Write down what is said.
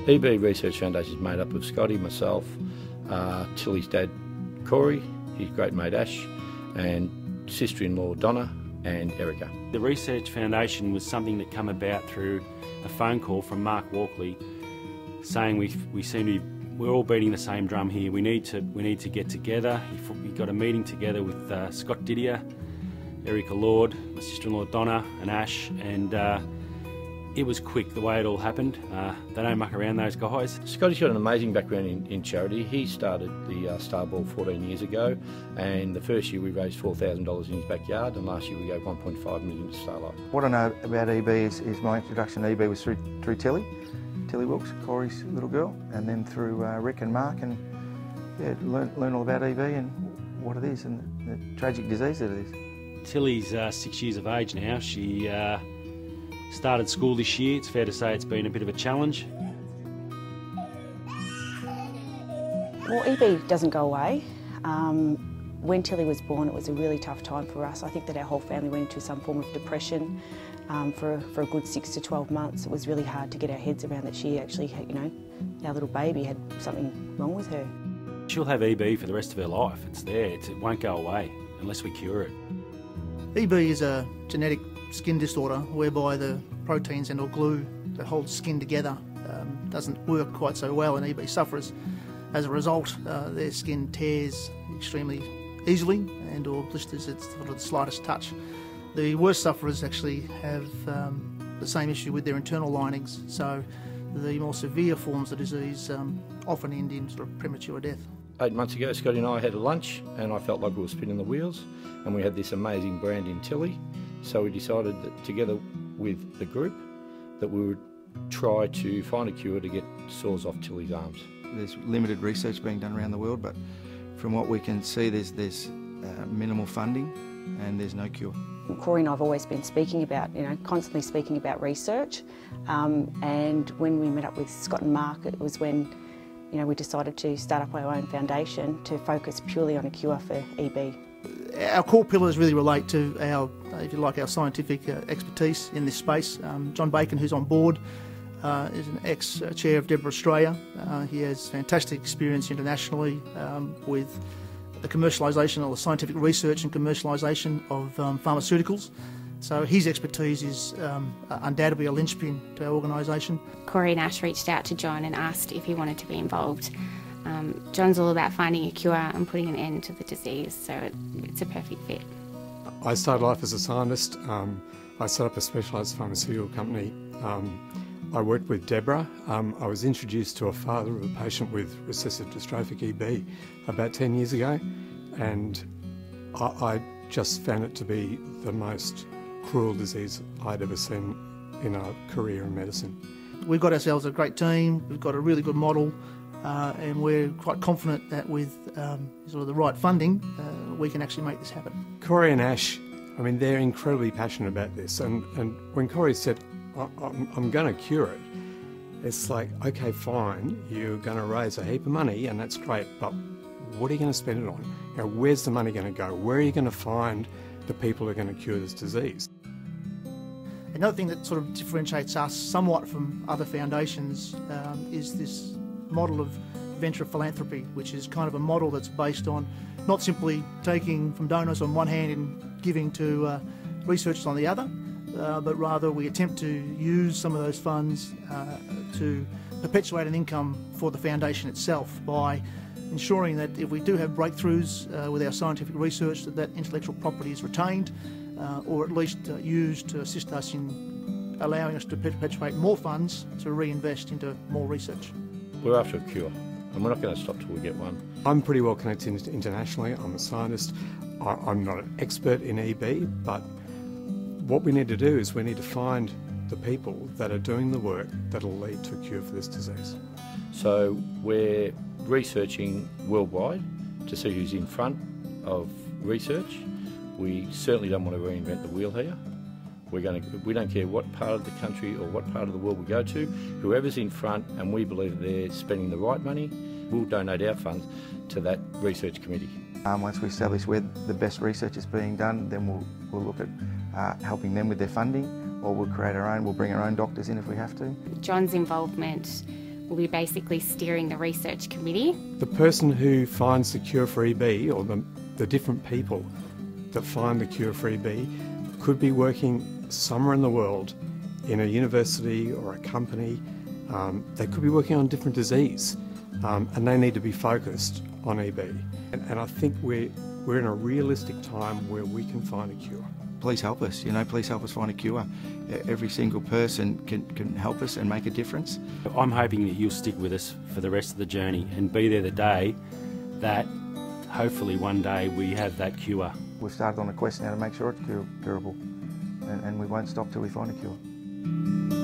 EB Research Foundation is made up of Scotty, myself, Tilly's dad Corey, his great mate Ash, and sister-in-law Donna and Erica. The Research Foundation was something that came about through a phone call from Mark Walkley saying we're all beating the same drum here. We need to get together. We got a meeting together with Scott Didier, Erica Lord, my sister-in-law Donna and Ash, and it was quick the way it all happened. They don't muck around, those guys. Scotty's got an amazing background in charity. He started the Starball 14 years ago, and the first year we raised $4,000 in his backyard, and last year we gave $1.5 million to Starlight. What I know about EB is my introduction to EB was through Tilly Wilkes, Corey's little girl, and then through Rick and Mark, and yeah, learn all about EB and what it is and the tragic disease that it is. Tilly's 6 years of age now. She started school this year. It's fair to say it's been a bit of a challenge. Well, EB doesn't go away. When Tilly was born, it was a really tough time for us. I think that our whole family went into some form of depression for a good 6 to 12 months. It was really hard to get our heads around that she actually had, our little baby had something wrong with her. She'll have EB for the rest of her life. It's there. It won't go away unless we cure it. EB is a genetic skin disorder whereby the proteins and or glue that holds skin together doesn't work quite so well, and EB sufferers. As a result, their skin tears extremely easily and or blisters at sort of the slightest touch. The worst sufferers actually have the same issue with their internal linings, so the more severe forms of the disease often end in sort of premature death. 8 months ago, Scotty and I had a lunch, and I felt like we were spinning the wheels, and we had this amazing brand in Tilly. So we decided that together with the group that we would try to find a cure to get sores off Tilly's arms. There's limited research being done around the world, but from what we can see, there's minimal funding and there's no cure. Corey and I have always been speaking about, constantly speaking about research, and when we met up with Scott and Mark, it was when we decided to start up our own foundation to focus purely on a cure for EB. Our core pillars really relate to our, if you like, our scientific expertise in this space. John Bacon, who's on board, is an ex-chair of Deborah Australia. He has fantastic experience internationally with the commercialisation or the scientific research and commercialisation of pharmaceuticals. So his expertise is undoubtedly a linchpin to our organisation. Corey and Ash reached out to John and asked if he wanted to be involved. John's all about finding a cure and putting an end to the disease, so it's a perfect fit. I started life as a scientist. I set up a specialised pharmaceutical company. I worked with Deborah. I was introduced to a father of a patient with recessive dystrophic EB about 10 years ago, and I just found it to be the most cruel disease I'd ever seen in a career in medicine. We've got ourselves a great team, we've got a really good model, and we're quite confident that with sort of the right funding, we can actually make this happen. Corey and Ash, they're incredibly passionate about this, and when Corey said, I'm going to cure it, it's like, okay, fine, you're going to raise a heap of money, and that's great, but what are you going to spend it on? Where's the money going to go? Where are you going to find the people who are going to cure this disease? Another thing that sort of differentiates us somewhat from other foundations is this model of venture philanthropy, which is kind of a model that's based on not simply taking from donors on one hand and giving to researchers on the other, but rather we attempt to use some of those funds to perpetuate an income for the foundation itself by ensuring that if we do have breakthroughs with our scientific research, that intellectual property is retained or at least used to assist us in allowing us to perpetuate more funds to reinvest into more research. We're after a cure, and we're not going to stop till we get one. I'm pretty well connected internationally. I'm a scientist. I'm not an expert in EB, but what we need to do is we need to find the people that are doing the work that will lead to a cure for this disease. So we're researching worldwide to see who's in front of research. We certainly don't want to reinvent the wheel here. We don't care what part of the country or what part of the world we go to. Whoever's in front and we believe they're spending the right money, we'll donate our funds to that research committee. Once we establish where the best research is being done, then we'll look at helping them with their funding, or we'll create our own, we'll bring our own doctors in if we have to. John's involvement will be basically steering the research committee. The person who finds the cure for EB, or the different people that find the cure for EB, could be working somewhere in the world in a university or a company. They could be working on a different disease, and they need to be focused on EB. And I think we're in a realistic time where we can find a cure. Please help us, please help us find a cure. Every single person can help us and make a difference. I'm hoping that you'll stick with us for the rest of the journey and be there the day that hopefully one day we have that cure. We've started on a quest now to make sure it's curable, and we won't stop till we find a cure.